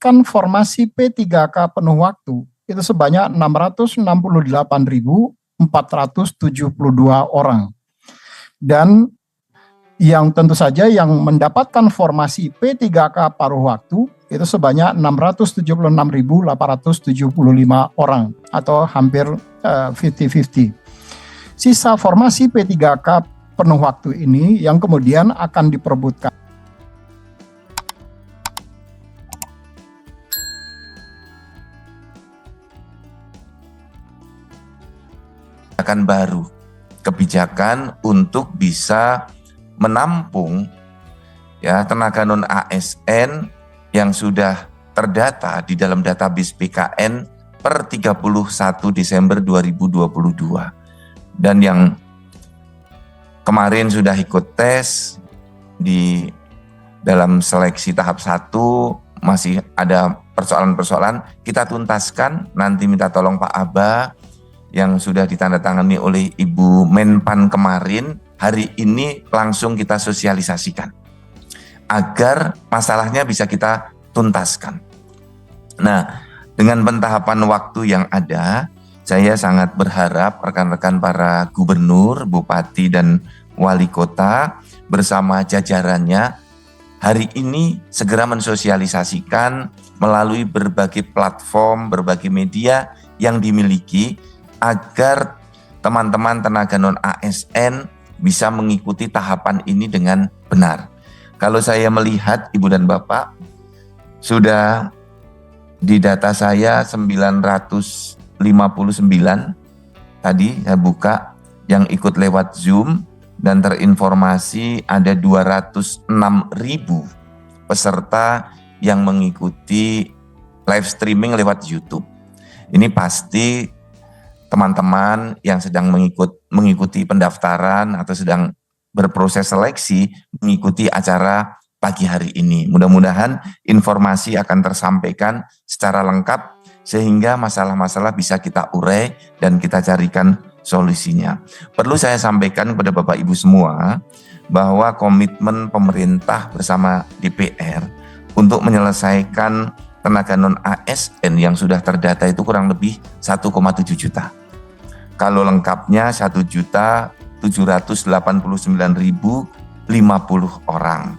mendapatkan formasi P3K penuh waktu itu sebanyak 668.472 orang. Dan yang tentu saja yang mendapatkan formasi P3K paruh waktu itu sebanyak 676.875 orang atau hampir 50-50. Sisa formasi P3K penuh waktu ini yang kemudian akan diperebutkan akan baru, kebijakan untuk bisa menampung ya tenaga non ASN yang sudah terdata di dalam database BKN per 31 Desember 2022 dan yang kemarin sudah ikut tes di dalam seleksi tahap 1 masih ada persoalan-persoalan, kita tuntaskan, nanti minta tolong Pak Aba yang sudah ditandatangani oleh Ibu Menpan kemarin, hari ini langsung kita sosialisasikan agar masalahnya bisa kita tuntaskan. Nah, dengan pentahapan waktu yang ada, saya sangat berharap rekan-rekan para gubernur, bupati, dan wali kota bersama jajarannya hari ini segera mensosialisasikan melalui berbagai platform, berbagai media yang dimiliki agar teman-teman tenaga non-ASN bisa mengikuti tahapan ini dengan benar. Kalau saya melihat Ibu dan Bapak, sudah di data saya 959 tadi saya buka yang ikut lewat Zoom dan terinformasi ada 206.000 peserta yang mengikuti live streaming lewat YouTube. Ini pasti teman-teman yang sedang mengikuti pendaftaran atau sedang berproses seleksi mengikuti acara pagi hari ini. Mudah-mudahan informasi akan tersampaikan secara lengkap sehingga masalah-masalah bisa kita urai dan kita carikan solusinya. Perlu saya sampaikan kepada Bapak Ibu semua bahwa komitmen pemerintah bersama DPR untuk menyelesaikan tenaga non-ASN yang sudah terdata itu kurang lebih 1,7 juta. Kalau lengkapnya 1.789.050 orang.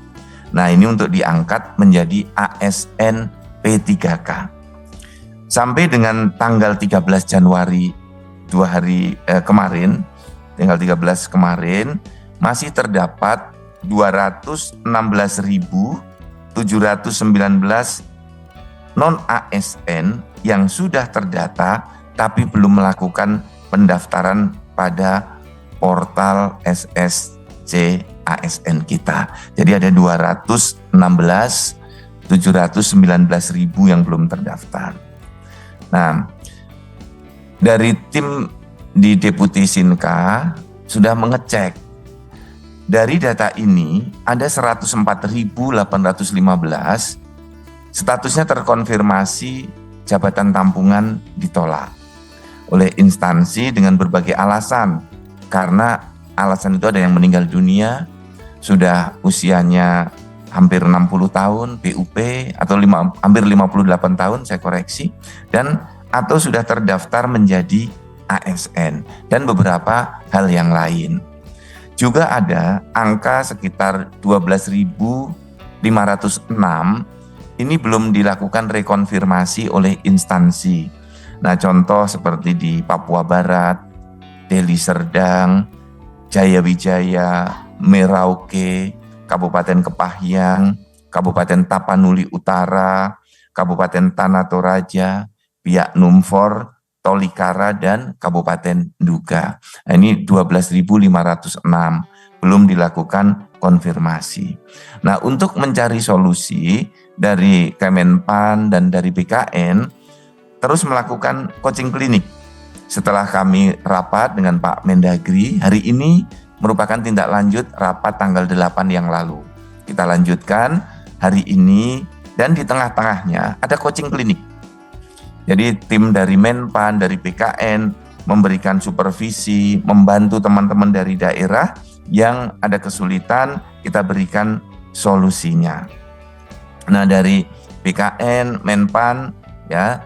Nah, ini untuk diangkat menjadi ASN P3K. Sampai dengan tanggal 13 Januari 2 hari kemarin, tanggal 13 kemarin, masih terdapat 216.719 non-ASN yang sudah terdata tapi belum melakukan pendaftaran pada portal SSC ASN kita. Jadi ada 216.719.000 yang belum terdaftar. Nah, dari tim di Deputi Sinka sudah mengecek. Dari data ini ada 104.815 statusnya terkonfirmasi jabatan tampungan ditolak oleh instansi dengan berbagai alasan. Karena alasan itu ada yang meninggal dunia, sudah usianya hampir 60 tahun, PUP, atau hampir 58 tahun, saya koreksi, dan atau sudah terdaftar menjadi ASN, dan beberapa hal yang lain. Juga ada angka sekitar 12.506, ini belum dilakukan rekonfirmasi oleh instansi. Nah, contoh seperti di Papua Barat, Deli Serdang, Jayawijaya, Merauke, Kabupaten Kepahyang, Kabupaten Tapanuli Utara, Kabupaten Tanah Toraja, Biak Numfor, Tolikara, dan Kabupaten Nduga. Nah, ini 12.506, belum dilakukan konfirmasi. Nah, untuk mencari solusi dari Kemenpan dan dari BKN, terus melakukan coaching klinik. Setelah kami rapat dengan Pak Mendagri, hari ini merupakan tindak lanjut rapat tanggal 8 yang lalu. Kita lanjutkan hari ini dan di tengah-tengahnya ada coaching klinik. Jadi tim dari Menpan, dari BKN memberikan supervisi, membantu teman-teman dari daerah yang ada kesulitan, kita berikan solusinya. Nah, dari BKN, Menpan, ya.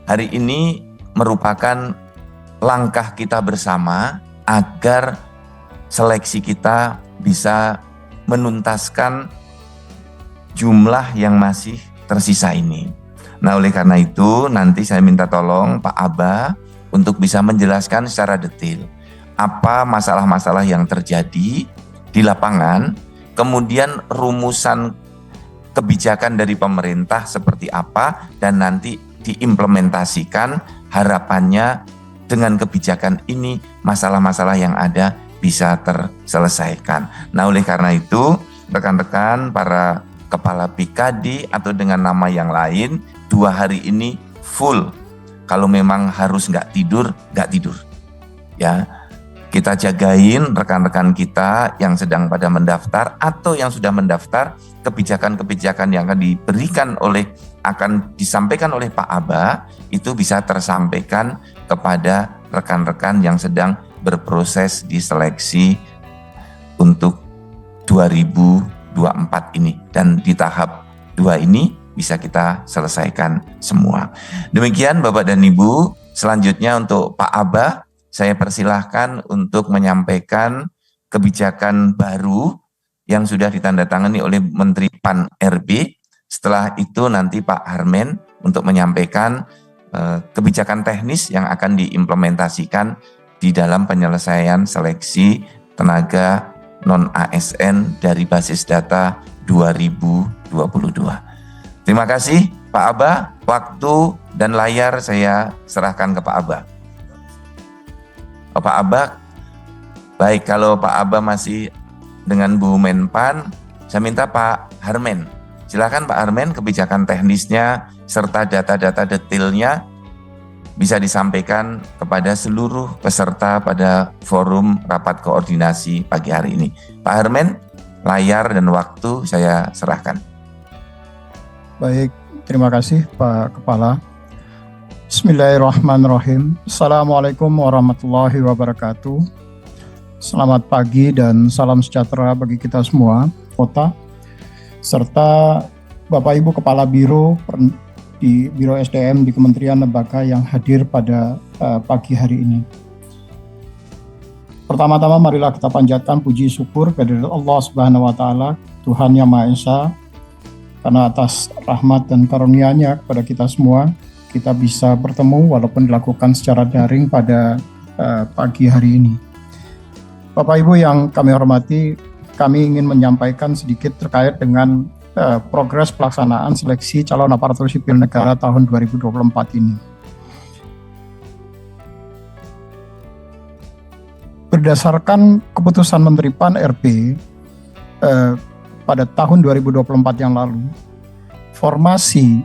Hari ini merupakan langkah kita bersama agar seleksi kita bisa menuntaskan jumlah yang masih tersisa ini. Nah, oleh karena itu nanti saya minta tolong Pak Aba untuk bisa menjelaskan secara detail apa masalah-masalah yang terjadi di lapangan, kemudian rumusan kebijakan dari pemerintah seperti apa, dan nanti diimplementasikan, harapannya dengan kebijakan ini masalah-masalah yang ada bisa terselesaikan. Nah, oleh karena itu rekan-rekan para kepala BKD atau dengan nama yang lain, 2 hari ini full. Kalau memang harus nggak tidur ya. Kita jagain rekan-rekan kita yang sedang pada mendaftar atau yang sudah mendaftar, kebijakan-kebijakan yang akan disampaikan oleh Pak Aba itu bisa tersampaikan kepada rekan-rekan yang sedang berproses di seleksi untuk 2024 ini, dan di tahap 2 ini bisa kita selesaikan semua. Demikian Bapak dan Ibu, selanjutnya untuk Pak Aba saya persilahkan untuk menyampaikan kebijakan baru yang sudah ditandatangani oleh Menteri PAN RB. Setelah itu nanti Pak Harmen untuk menyampaikan kebijakan teknis yang akan diimplementasikan di dalam penyelesaian seleksi tenaga non-ASN dari basis data 2022. Terima kasih Pak Aba, waktu dan layar saya serahkan ke Pak Aba. Pak Aba, baik, kalau Pak Aba masih dengan Bu Menpan, saya minta Pak Harmen. Silakan Pak Harmen, kebijakan teknisnya serta data-data detailnya bisa disampaikan kepada seluruh peserta pada forum rapat koordinasi pagi hari ini. Pak Harmen, layar dan waktu saya serahkan. Baik, terima kasih Pak Kepala. Bismillahirrahmanirrahim. Assalamualaikum warahmatullahi wabarakatuh. Selamat pagi dan salam sejahtera bagi kita semua, kota, serta Bapak Ibu Kepala Biro di Biro SDM di Kementerian Lembaga yang hadir pada pagi hari ini. Pertama-tama marilah kita panjatkan puji syukur kepada Allah Subhanahu wa taala, Tuhan Yang Maha Esa, karena atas rahmat dan karunia-Nya kepada kita semua, kita bisa bertemu walaupun dilakukan secara daring pada pagi hari ini. Bapak Ibu yang kami hormati, kami ingin menyampaikan sedikit terkait dengan progres pelaksanaan seleksi calon aparatur sipil negara tahun 2024 ini. Berdasarkan keputusan Menteri PAN RB pada tahun 2024 yang lalu, formasi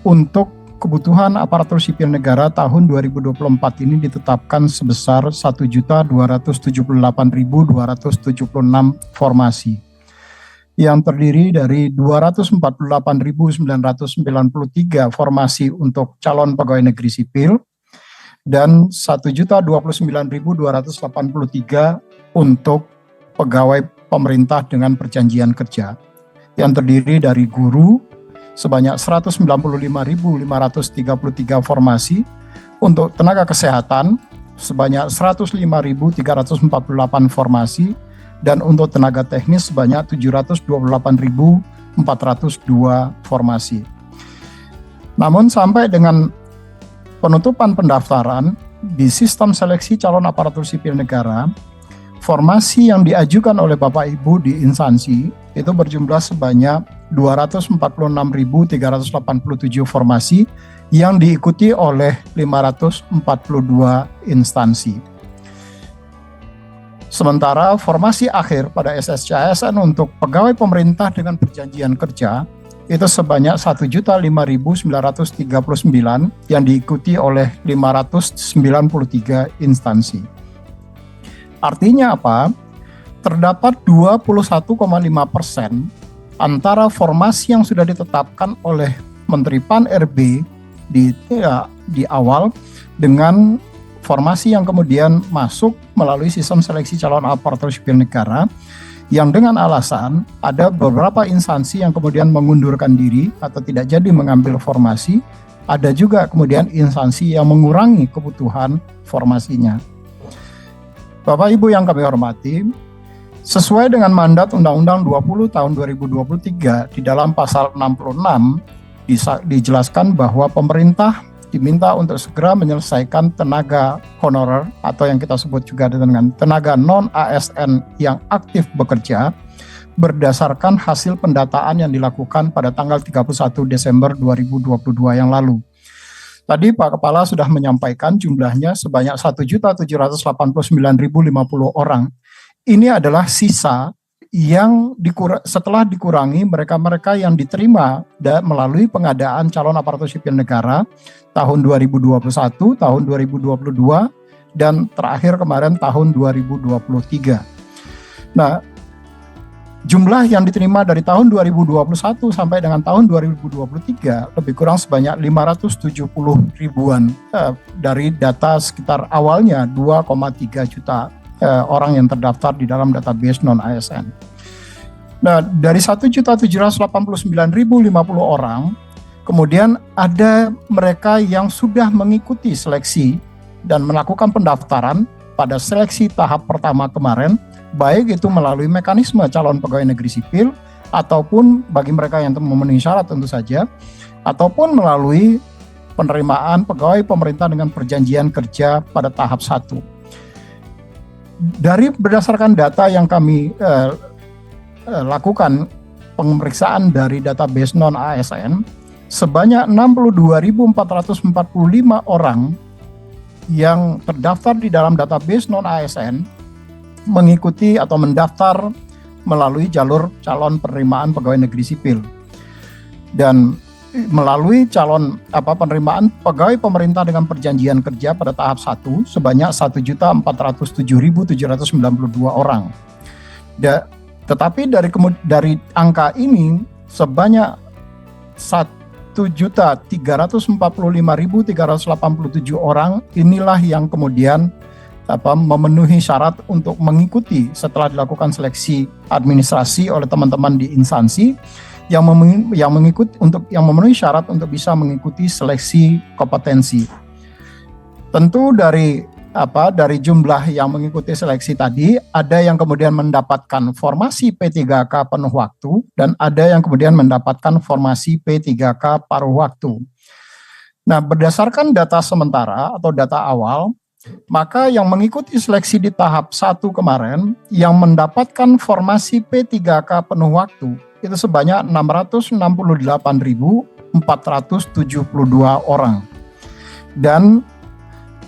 untuk kebutuhan aparatur sipil negara tahun 2024 ini ditetapkan sebesar 1.278.276 formasi yang terdiri dari 248.993 formasi untuk calon pegawai negeri sipil dan 1.029.283 untuk pegawai pemerintah dengan perjanjian kerja yang terdiri dari guru sebanyak 195.533 formasi, untuk tenaga kesehatan sebanyak 105.348 formasi, dan untuk tenaga teknis sebanyak 728.402 formasi. Namun sampai dengan penutupan pendaftaran di sistem seleksi calon aparatur sipil negara, formasi yang diajukan oleh Bapak Ibu di instansi itu berjumlah sebanyak 246.387 formasi yang diikuti oleh 542 instansi. Sementara formasi akhir pada SSCASN untuk pegawai pemerintah dengan perjanjian kerja itu sebanyak 1.005.939 yang diikuti oleh 593 instansi. Artinya apa? Terdapat 21,5% antara formasi yang sudah ditetapkan oleh Menteri PAN RB di awal dengan formasi yang kemudian masuk melalui sistem seleksi calon aparatur sipil negara yang dengan alasan ada beberapa instansi yang kemudian mengundurkan diri atau tidak jadi mengambil formasi, ada juga kemudian instansi yang mengurangi kebutuhan formasinya. Bapak Ibu yang kami hormati, sesuai dengan mandat Undang-Undang 20 tahun 2023 di dalam pasal 66 dijelaskan bahwa pemerintah diminta untuk segera menyelesaikan tenaga honorer atau yang kita sebut juga dengan tenaga non-ASN yang aktif bekerja berdasarkan hasil pendataan yang dilakukan pada tanggal 31 Desember 2022 yang lalu. Tadi Pak Kepala sudah menyampaikan jumlahnya sebanyak 1.789.050 orang. Ini adalah sisa yang setelah dikurangi mereka-mereka yang diterima melalui pengadaan calon aparatur sipil negara tahun 2021, tahun 2022, dan terakhir kemarin tahun 2023. Nah, jumlah yang diterima dari tahun 2021 sampai dengan tahun 2023 lebih kurang sebanyak 570 ribuan dari data sekitar awalnya 2,3 juta orang yang terdaftar di dalam database non-ASN. Nah, dari 1.789.050 orang, kemudian ada mereka yang sudah mengikuti seleksi dan melakukan pendaftaran pada seleksi tahap pertama kemarin, baik itu melalui mekanisme calon pegawai negeri sipil, ataupun bagi mereka yang memenuhi syarat tentu saja, ataupun melalui penerimaan pegawai pemerintah dengan perjanjian kerja pada tahap 1. Dari berdasarkan data yang kami lakukan pemeriksaan dari database non-ASN, sebanyak 62.445 orang yang terdaftar di dalam database non-ASN mengikuti atau mendaftar melalui jalur calon penerimaan pegawai negeri sipil. Dan melalui calon penerimaan pegawai pemerintah dengan perjanjian kerja pada tahap 1 sebanyak 1.407.792 orang. Tetapi dari angka ini sebanyak 1.345.387 orang inilah yang kemudian memenuhi syarat untuk mengikuti setelah dilakukan seleksi administrasi oleh teman-teman di instansi yang memenuhi syarat untuk bisa mengikuti seleksi kompetensi. Tentu dari jumlah yang mengikuti seleksi tadi, ada yang kemudian mendapatkan formasi P3K penuh waktu dan ada yang kemudian mendapatkan formasi P3K paruh waktu. Nah, berdasarkan data sementara atau data awal, maka yang mengikuti seleksi di tahap 1 kemarin yang mendapatkan formasi P3K penuh waktu itu sebanyak 668.472 orang. Dan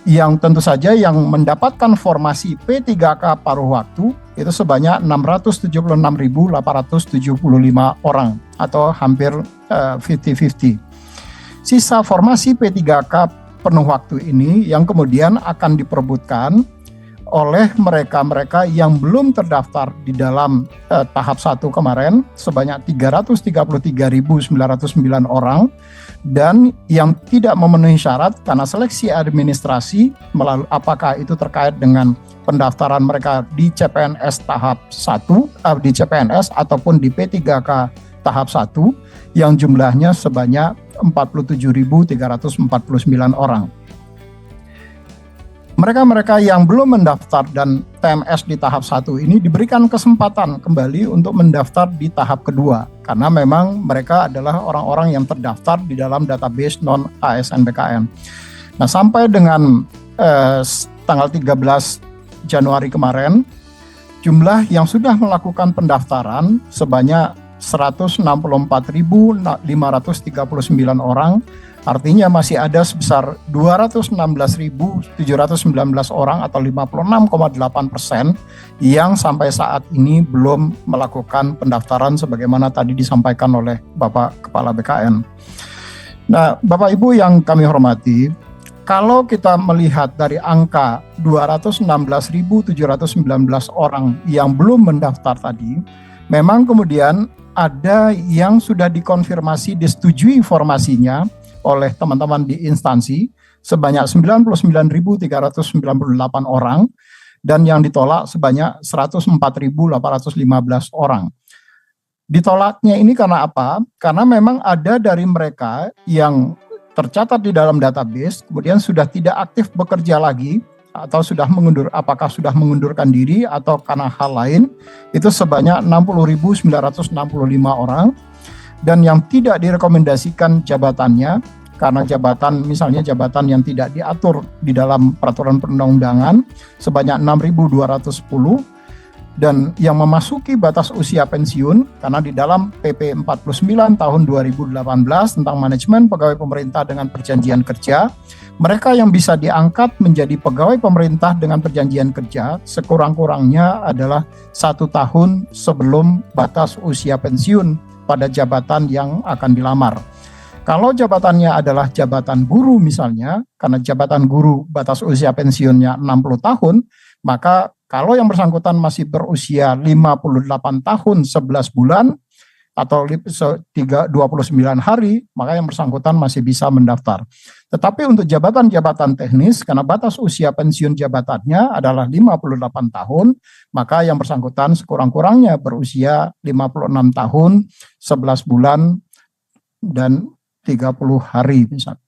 yang tentu saja yang mendapatkan formasi P3K paruh waktu itu sebanyak 676.875 orang atau hampir 50-50. Sisa formasi P3K penuh waktu ini yang kemudian akan diperebutkan oleh mereka-mereka yang belum terdaftar di dalam tahap 1 kemarin sebanyak 333.909 orang dan yang tidak memenuhi syarat karena seleksi administrasi melalui apakah itu terkait dengan pendaftaran mereka di CPNS tahap 1 di CPNS ataupun di P3K tahap 1 yang jumlahnya sebanyak 47.349 orang. Mereka-mereka yang belum mendaftar dan TMS di tahap 1 ini diberikan kesempatan kembali untuk mendaftar di tahap kedua karena memang mereka adalah orang-orang yang terdaftar di dalam database non-ASN BKN. Nah, sampai dengan tanggal 13 Januari kemarin, jumlah yang sudah melakukan pendaftaran sebanyak 164.539 orang. Artinya masih ada sebesar 216.719 orang atau 56,8% yang sampai saat ini belum melakukan pendaftaran sebagaimana tadi disampaikan oleh Bapak Kepala BKN. Nah, Bapak Ibu yang kami hormati, kalau kita melihat dari angka 216.719 orang yang belum mendaftar tadi, memang kemudian ada yang sudah dikonfirmasi disetujui formasinya oleh teman-teman di instansi sebanyak 99.398 orang dan yang ditolak sebanyak 104.815 orang. Ditolaknya ini karena apa? Karena memang ada dari mereka yang tercatat di dalam database, kemudian sudah tidak aktif bekerja lagi, atau apakah sudah mengundurkan diri atau karena hal lain, itu sebanyak 60.965 orang, dan yang tidak direkomendasikan jabatannya, karena misalnya jabatan yang tidak diatur di dalam peraturan perundang-undangan, sebanyak 6.210, dan yang memasuki batas usia pensiun, karena di dalam PP 49 tahun 2018 tentang manajemen pegawai pemerintah dengan perjanjian kerja, mereka yang bisa diangkat menjadi pegawai pemerintah dengan perjanjian kerja sekurang-kurangnya adalah 1 tahun sebelum batas usia pensiun pada jabatan yang akan dilamar. Kalau jabatannya adalah jabatan guru misalnya, karena jabatan guru batas usia pensiunnya 60 tahun, maka kalau yang bersangkutan masih berusia 58 tahun 11 bulan atau 29 hari, maka yang bersangkutan masih bisa mendaftar. Tetapi untuk jabatan-jabatan teknis, karena batas usia pensiun jabatannya adalah 58 tahun, maka yang bersangkutan sekurang-kurangnya berusia 56 tahun, 11 bulan, dan 30 hari misalnya.